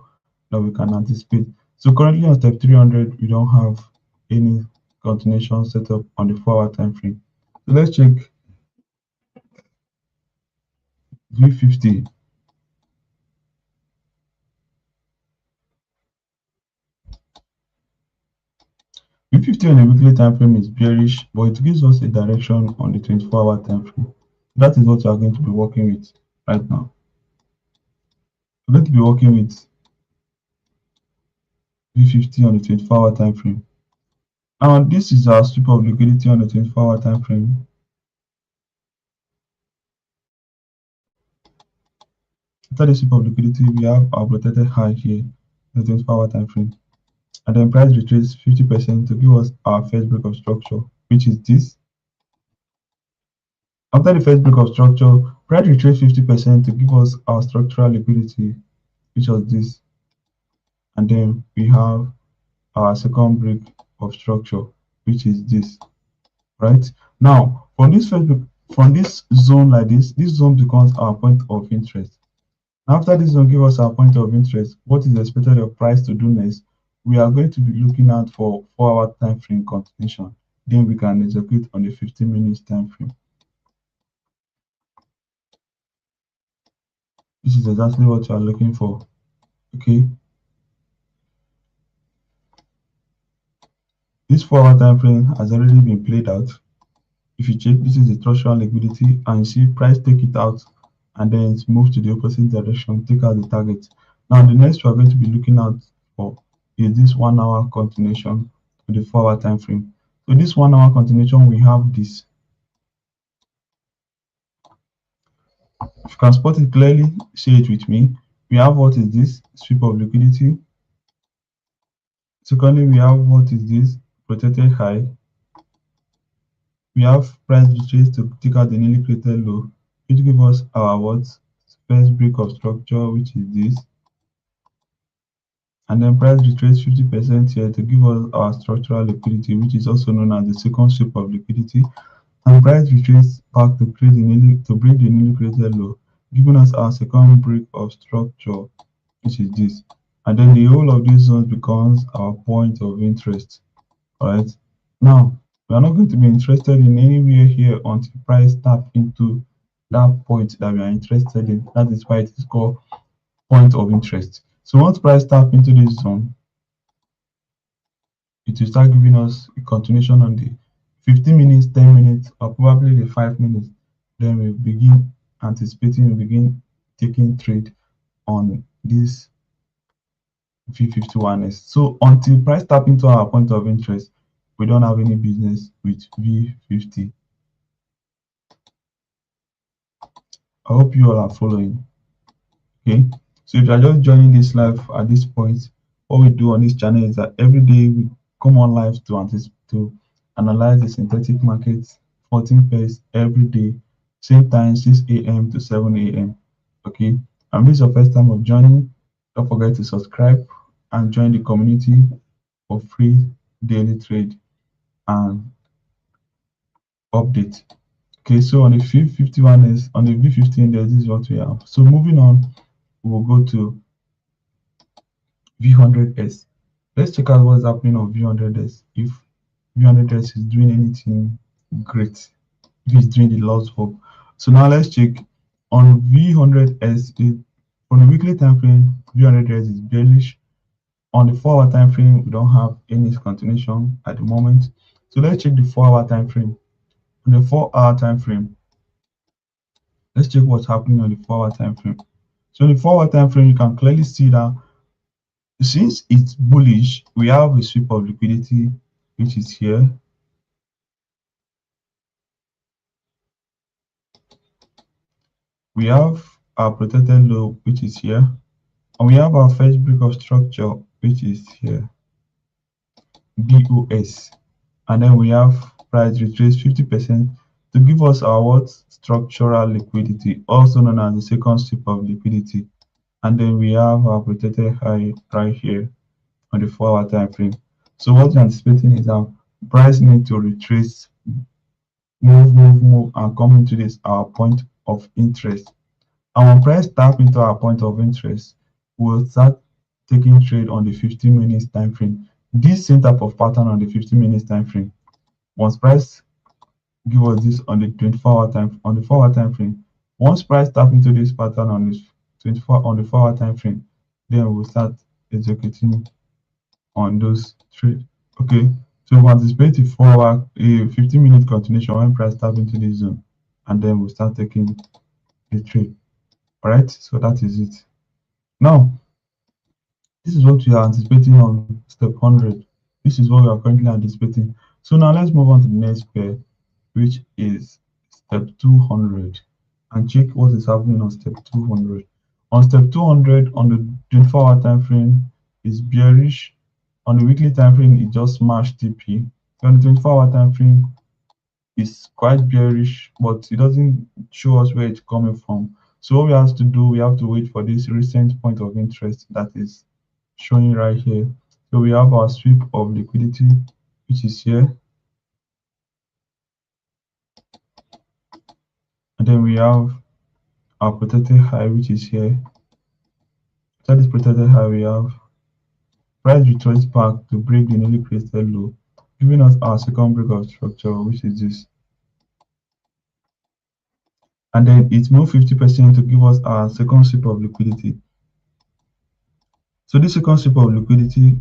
that we can anticipate. So currently on step 300, we don't have any continuation set up on the 4-hour time frame. So let's check V50. V50 on a weekly time frame is bearish, but it gives us a direction on the 24-hour time frame. That is what we are going to be working with right now. We're going to be working with V50 on the 24-hour time frame. Now this is our sweep of liquidity on the 24-hour time frame. After the sweep of liquidity, we have our protected high here, the 24-hour time frame. And then price retraces 50% to give us our first break of structure, which is this. After the first break of structure, price retraces 50% to give us our structural liquidity, which was this. And then we have our second break of structure, which is this. Right? Now, from this zone like this zone becomes our point of interest. After this zone give us our point of interest, what is expected of price to do next? We are going to be looking out for 4-hour time frame continuation. Then we can execute on the 15 minutes time frame. This is exactly what you are looking for. Okay. This 4-hour time frame has already been played out. If you check, this is the structural liquidity, and you see price take it out and then it's moved to the opposite direction, take out the target. Now the next we are going to be looking out for is this 1-hour continuation to the 4-hour time frame. So this 1-hour continuation, we have this. If you can spot it clearly, say it with me. We have what is this? Sweep of liquidity. Secondly, we have what is this? Protected high. We have price retrace to take out the newly created low, which give us our what? First break of structure, which is this. And then price retrace 50% here to give us our structural liquidity, which is also known as the second sweep of liquidity. And price retrace back to create to break the newly created low, giving us our second break of structure, which is this. And then the whole of this zone becomes our point of interest. Alright. Now we are not going to be interested in anywhere here until price tap into that point that we are interested in. That is why it is called point of interest. So once price tap into this zone, it will start giving us a continuation on the 15 minutes, 10 minutes, or probably the 5 minutes. Then we begin anticipating, we begin taking trade on this V51s. So until price tap into our point of interest, we don't have any business with V50. I hope you all are following. Okay, so if you are just joining this live at this point, what we do on this channel is that every day we come on live to analyze the synthetic markets 14 pairs every day, same time 6 a.m. to 7 a.m. Okay, and if this is your first time of joining, don't forget to subscribe and join the community for free daily trade and update. Okay, so on the V51 is on the V15, this is what we have. So moving on, we will go to V100S. Let's check out what's happening on V100S. If V100S is doing anything great, if it's doing the lost hope. So now let's check on V100S. On the weekly time frame, V100S is bearish. On the 4-hour time frame, we don't have any continuation at the moment. So let's check the 4-hour time frame. On the 4-hour time frame, let's check what's happening on the 4-hour time frame. So in the 4-hour time frame, you can clearly see that since it's bullish, we have a sweep of liquidity, which is here. We have our protected low, which is here. And we have our first break of structure, which is here, BOS. And then we have price retrace 50% to give us our what? Structural liquidity, also known as the second strip of liquidity. And then we have our protected high right here on the 4-hour time frame. So what we're anticipating is that price need to retrace, move, and come into this our point of interest. And when price tap into our point of interest, we'll start taking trade on the 15 minutes time frame. This same type of pattern on the 15 minutes time frame. Once price give us this on the 24-hour time on the 4-hour time frame, once price tap into this pattern on this 24 on the 4-hour time frame, then we'll start executing on those trade. Okay, so we anticipate a 4-hour, a 15-minute continuation when price tap into this zone, and then we'll start taking the trade. All right, so that is it. Now, this is what we are anticipating on step 100. This is what we are currently anticipating. So now let's move on to the next pair, which is step 200, and check what is happening on step 200. On step 200, on the 24-hour time frame, is bearish. On the weekly time frame, it just smashed TP. On the 24-hour time frame, it's quite bearish, but it doesn't show us where it's coming from. So what we have to do, we have to wait for this recent point of interest that is showing right here. So we have our sweep of liquidity, which is here, and then we have our protected high, which is here. After this protected high, we have price retrace back to break the newly created low, giving us our second break of structure, which is this. And then it moved 50% to give us our second sweep of liquidity. So this second sweep of liquidity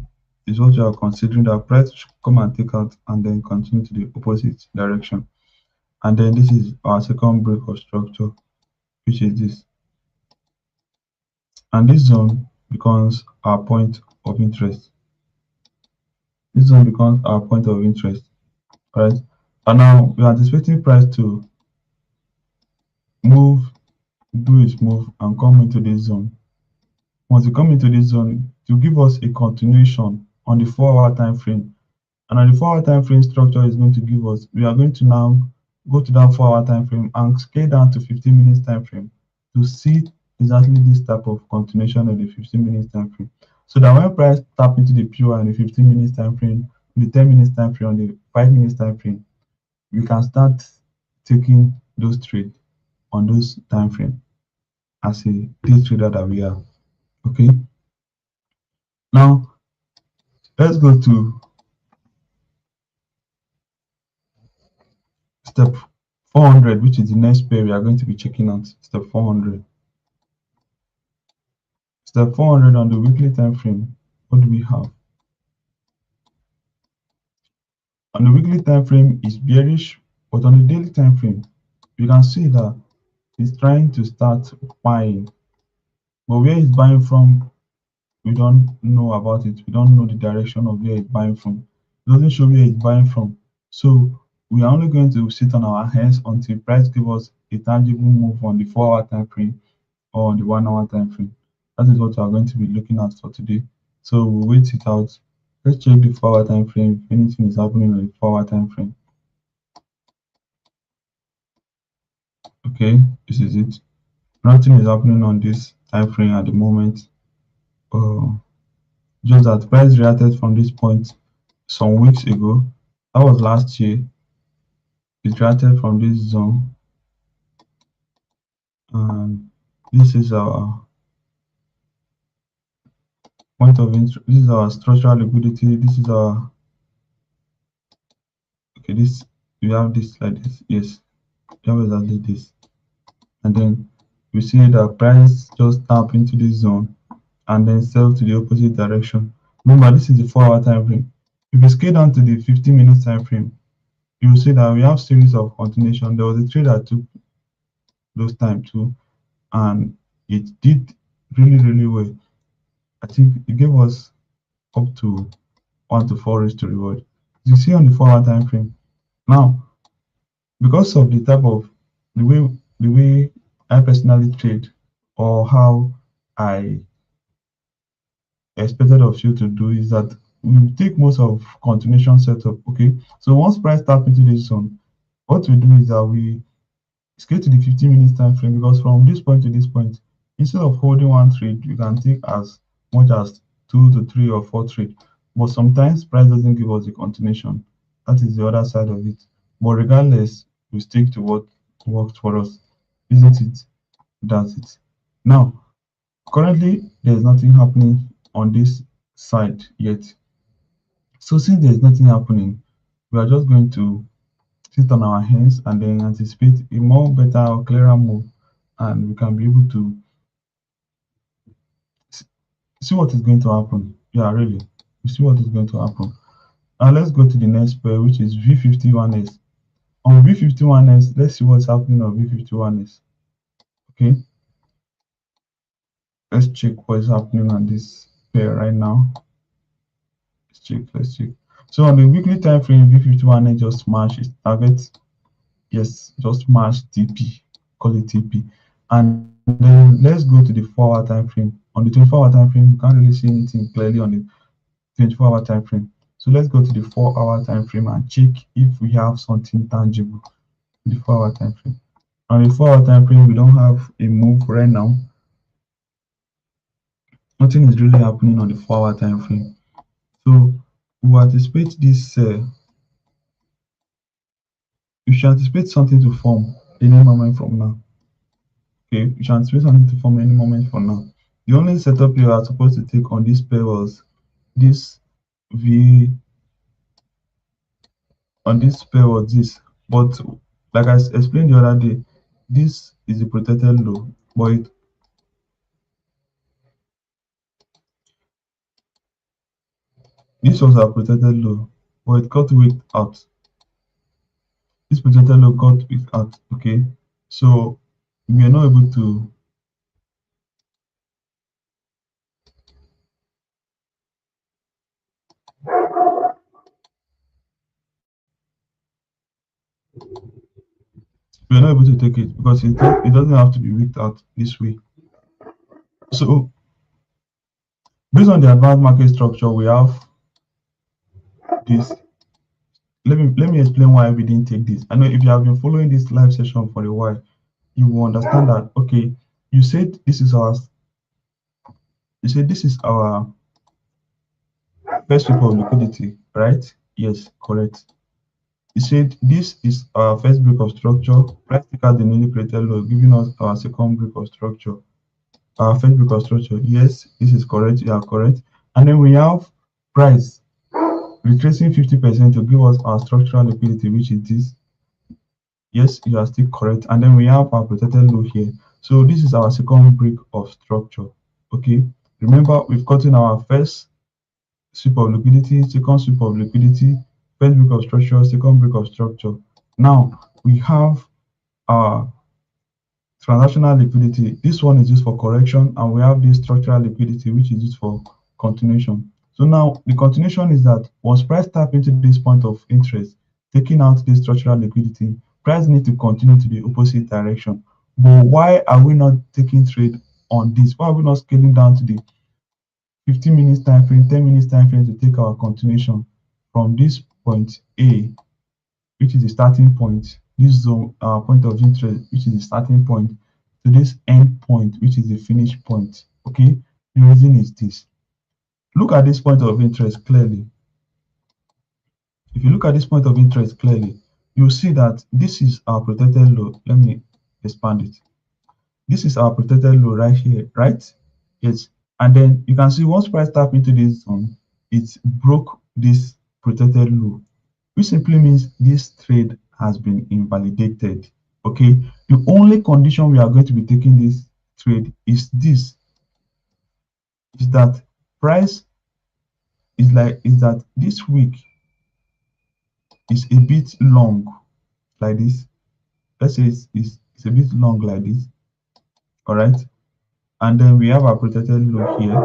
is what you are considering, that price should come and take out and then continue to the opposite direction. And then this is our second break of structure, which is this. And this zone becomes our point of interest. This zone becomes our point of interest, right? And now we are anticipating price to move, do its move, and come into this zone. Once you come into this zone, to give us a continuation on the 4-hour time frame. And on the 4-hour time frame structure is going to give us, we are going to now go to that 4-hour time frame and scale down to 15 minutes time frame to see exactly this type of continuation of the 15 minutes time frame. So that when price tap into the POI on the 15 minutes time frame, the 10 minutes time frame, on the 5 minutes time frame, we can start taking those trades on those time frame as a day trader that we are. Okay. Now let's go to step 400, which is the next pair we are going to be checking out. Step 400. Step 400 on the weekly time frame. What do we have? On the weekly time frame is bearish, but on the daily time frame, you can see that it's trying to start buying. But where it's buying from, we don't know about it. We don't know the direction of where it's buying from. It doesn't show where it's buying from. So we are only going to sit on our hands until price gives us a tangible move on the 4-hour time frame or on the 1-hour time frame. That is what we are going to be looking at for today. So we'll wait it out. Let's check the 4-hour time frame if anything is happening on the 4-hour time frame. Okay, this is it. Nothing is happening on this time frame at the moment. Just that price reacted from this point some weeks ago. That was last year. It reacted from this zone, and this is our point of interest. This is our structural liquidity. This is our, okay, this, we have this like this. Yes, we have exactly this. And then we see that price just tap into this zone and then sell to the opposite direction. Remember, this is the 4-hour time frame. If you scale down to the 15 minutes time frame, you will see that we have series of continuation. There was a trade that took those time too, and it did really well. I think it gave us up to 1 to 4 raised to reward. You see on the 4-hour time frame. Now, because of the type of the way I personally trade, or how I expected of you to do is that we take most of continuation setup. Okay, so once price tap into this zone, what we do is that we scale to the 15 minutes time frame, because from this point to this point, instead of holding one trade, you can take as much as 2 to 3 or 4 trade. But sometimes price doesn't give us the continuation. That is the other side of it. But regardless, we stick to what worked for us, isn't it? That's it. Now, currently, there's nothing happening on this side yet. So since there's nothing happening, we are just going to sit on our hands and then anticipate a more better or clearer move, and we can be able to see what is going to happen. Yeah, really. We see what is going to happen. Now let's go to the next pair, which is V51S. On V51S, let's see what's happening on V51S. Okay, let's check what is happening on this pair right now. Let's check. So on the weekly time frame, V51S just smashed its target. Yes, just smashed TP, call it TP. And then let's go to the 4 hour time frame. On the 24-hour time frame, you can't really see anything clearly on the 24-hour time frame. So let's go to the 4 hour time frame and check if we have something tangible in the 4 hour time frame. On the 4 hour time frame, we don't have a move right now. Nothing is really happening on the 4 hour time frame. So we anticipate this. We should anticipate something to form any moment from now. Okay, we should anticipate something to form any moment from now. The only setup you are supposed to take on this pair was this V on this pair was this. But like I explained the other day, this is a protected low, but this was a protected low, but it got wicked out. This protected low got wicked out. Okay, so we are not able to. We are not able to take it because it doesn't have to be wicked out this way. So based on the advanced market structure, we have this. Let me explain why we didn't take this. I know if you have been following this live session for a while, you will understand that okay, you said this is our first week of liquidity, right? Yes, correct. You said this is our first break of structure. Price take out the newly created low, giving us our second break of structure. Our first break of structure. Yes, this is correct. You are correct. And then we have price retracing 50% to give us our structural liquidity, which is this. Yes, you are still correct. And then we have our protected low here. So this is our second break of structure. Okay. Remember, we've gotten our first sweep of liquidity, second sweep of liquidity, first break of structure, second break of structure. Now we have our transactional liquidity. This one is used for correction, and we have this structural liquidity, which is used for continuation. So now the continuation is that once price tap into this point of interest, taking out this structural liquidity, price need to continue to the opposite direction. But why are we not taking trade on this? Why are we not scaling down to the 15 minutes time frame, 10 minutes time frame to take our continuation from this point A, which is the starting point, this zone, our point of interest, which is the starting point, to this end point, which is the finish point. Okay, the reason is this. Look at this point of interest clearly. If you look at this point of interest clearly, you'll see that this is our protected low. Let me expand it. This is our protected low right here, right? Yes. And then you can see once price tap into this zone, it broke this protected low, which simply means this trade has been invalidated. Okay. The only condition we are going to be taking this trade is this, is that price is that this week is a bit long like this. Let's say it's a bit long like this. All right. And then we have our protected low here.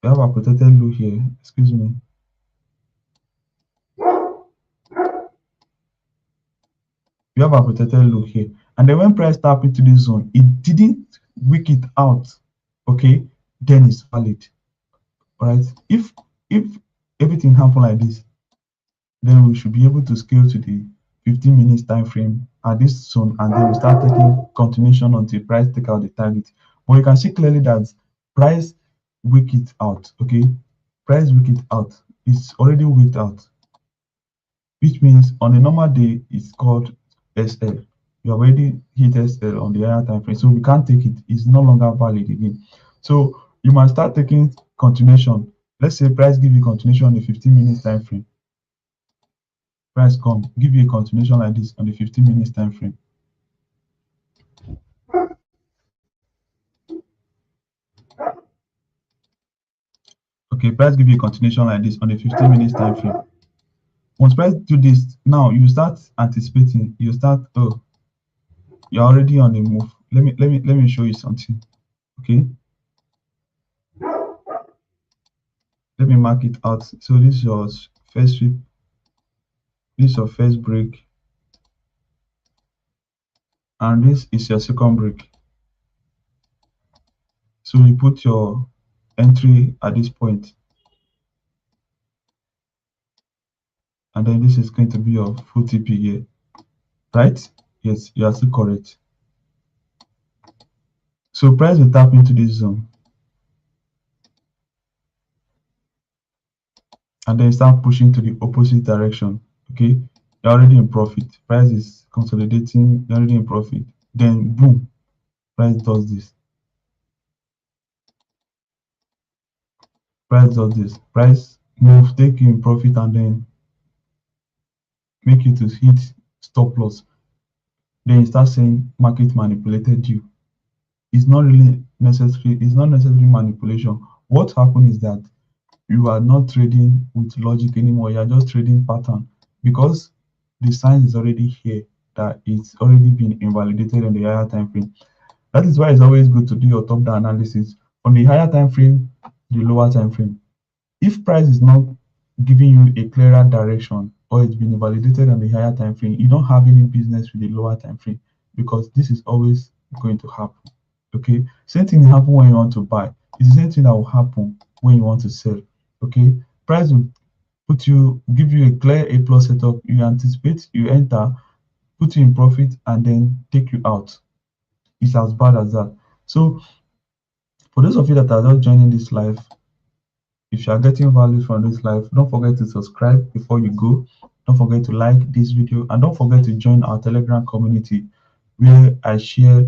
We have our protected low here. Excuse me. We have our protected low here. And then when price tap into this zone, it didn't wick it out. okay, then it's valid. All right. If everything happen like this, then we should be able to scale to the 15 minutes time frame at this zone, and then we start taking continuation until price take out the target. But you can see clearly that price wick it out. Okay, price wick it out. It's already wicked out, which means on a normal day it's called SL. You have already hit SL on the higher time frame, so we can't take it. It's no longer valid again. So you must start taking continuation. Let's say price give you continuation on the 15 minutes time frame. Price come give you a continuation like this on the 15 minutes time frame. Okay, price give you a continuation like this on the 15 minutes time frame. Once price do this, now you start anticipating. You start, oh, you're already on the move. Let me show you something. Okay, let me mark it out. So this is your first sweep, this is your first break, and this is your second break. So you put your entry at this point, and then this is going to be your full TP here, right? Yes, you are still correct. So price will tap into this zone, and then start pushing to the opposite direction. Okay, you're already in profit. Price is consolidating, you're already in profit. Then boom, price does this. Price does this. Price move, take you in profit, and then make you to hit stop loss. Then you start saying market manipulated you. It's not really necessary, it's not necessarily manipulation. What happened is that you are not trading with logic anymore, you are just trading pattern, because the sign is already here that it's already been invalidated on the higher time frame. That is why it's always good to do your top down analysis on the higher time frame, the lower time frame. If price is not giving you a clearer direction, or it's been invalidated on the higher time frame, you don't have any business with the lower time frame, because this is always going to happen. Okay, same thing happen when you want to buy. It's the same thing that will happen when you want to sell. Okay, price will give you a clear A plus setup. You anticipate, you enter, put you in profit, and then take you out. It's as bad as that. So for those of you that are just joining this live, if you are getting value from this live, don't forget to subscribe before you go. Don't forget to like this video, and don't forget to join our Telegram community where I share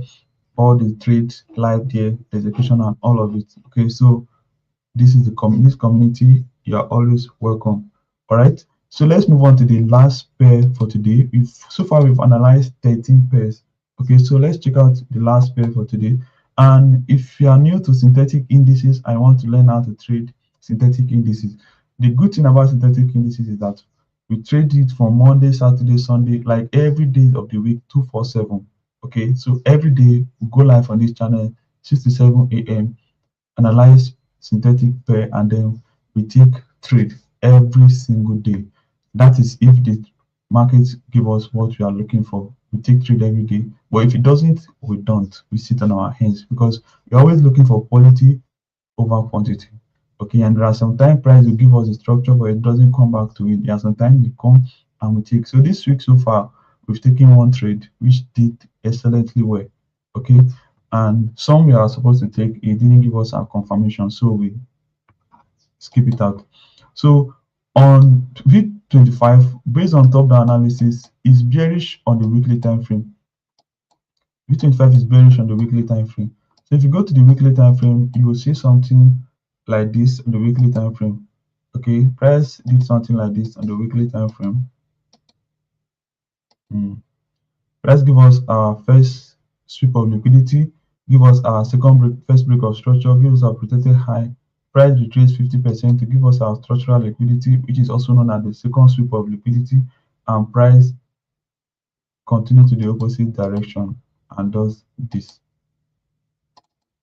all the trades live there, execution, and all of it. Okay, so this is this community. You are always welcome. All right. So let's move on to the last pair for today. So far we've analyzed 13 pairs. Okay, so let's check out the last pair for today. And if you are new to synthetic indices, I want to learn how to trade synthetic indices. The good thing about synthetic indices is that we trade it from Monday, Saturday, Sunday, like every day of the week, 247. Okay, so every day we go live on this channel, 6 to 7 a.m. analyze synthetic pair, and then we take trade every single day. That is if the market give us what we are looking for. We take trade every day. But if it doesn't, we don't. We sit on our hands, because we're always looking for quality over quantity. Okay, and there are sometimes price will give us the structure, but it doesn't come back to it. There are sometimes we come and we take. So this week so far, we've taken one trade which did excellently well. Okay, and some we are supposed to take, it didn't give us our confirmation, so we skip it out. So on V25, based on top down analysis, is bearish on the weekly time frame. V25 is bearish on the weekly time frame. So if you go to the weekly time frame, you will see something like this on the weekly time frame. Okay, price did something like this on the weekly time frame. Let's give us our first sweep of liquidity, give us our second break, first break of structure, give us our protected high, price retrace 50% to give us our structural liquidity, which is also known as the second sweep of liquidity, and price continue to the opposite direction and does this.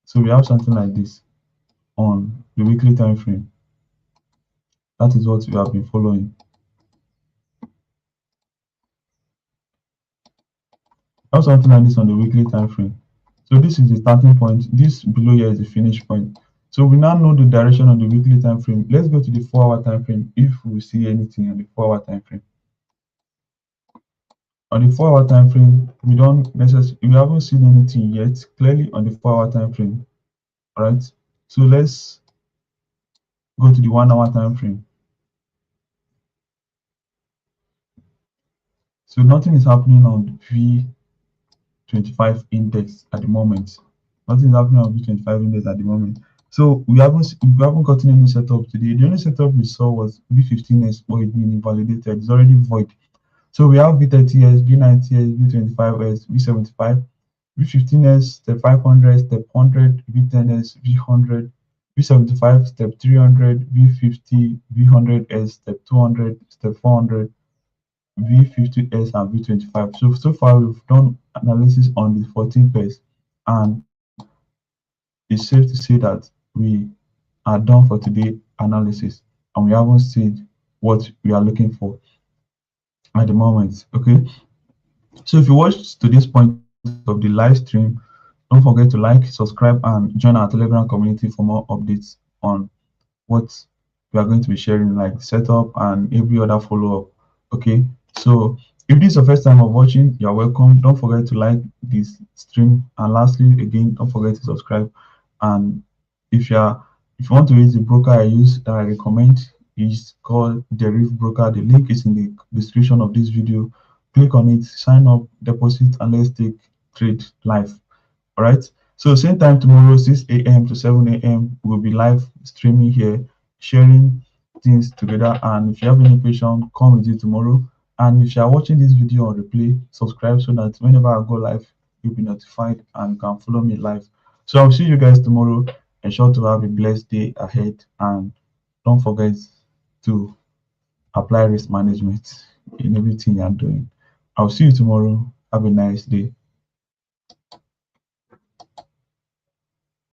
So we have something like this on the weekly time frame. That is what we have been following. We have something like this on the weekly time frame. So this is the starting point. This below here is the finish point. So we now know the direction of the weekly time frame. Let's go to the 4-hour time frame if we see anything on the 4-hour time frame. On the 4-hour time frame, we haven't seen anything yet clearly on the 4-hour time frame. All right. So let's go to the 1-hour time frame. So nothing is happening on the V25 index at the moment. Nothing is happening on V25 index at the moment. So we haven't gotten any setup today. The only setup we saw was V15S, but it's been invalidated. It's already void. So we have V30S, V90S, V25S, V75, V15S, step 500, step 100, V10S, V100, V75, step 300, V50, V100S, step 200, step 400, V50S, and V25. So far we've done analysis on the 14 pairs, and it's safe to say that we are done for today analysis, and we haven't seen what we are looking for at the moment. Okay. So if you watched to this point of the live stream, don't forget to like, subscribe, and join our Telegram community for more updates on what we are going to be sharing, like setup and every other follow-up. Okay. So if this is your first time of watching, you're welcome. Don't forget to like this stream. And lastly, again, don't forget to subscribe. And if you want to use the broker I use that I recommend, is called Deriv broker. The link is in the description of this video. Click on it, sign up, deposit, and let's take trade live. All right. So same time tomorrow, 6 a.m. to 7 a.m. We'll be live streaming here, sharing things together. And if you have any question, come with it tomorrow. And if you are watching this video on replay, subscribe so that whenever I go live, you'll be notified and you can follow me live. So I'll see you guys tomorrow. Ensure to have a blessed day ahead, and don't forget to apply risk management in everything you're doing. I'll see you tomorrow. Have a nice day.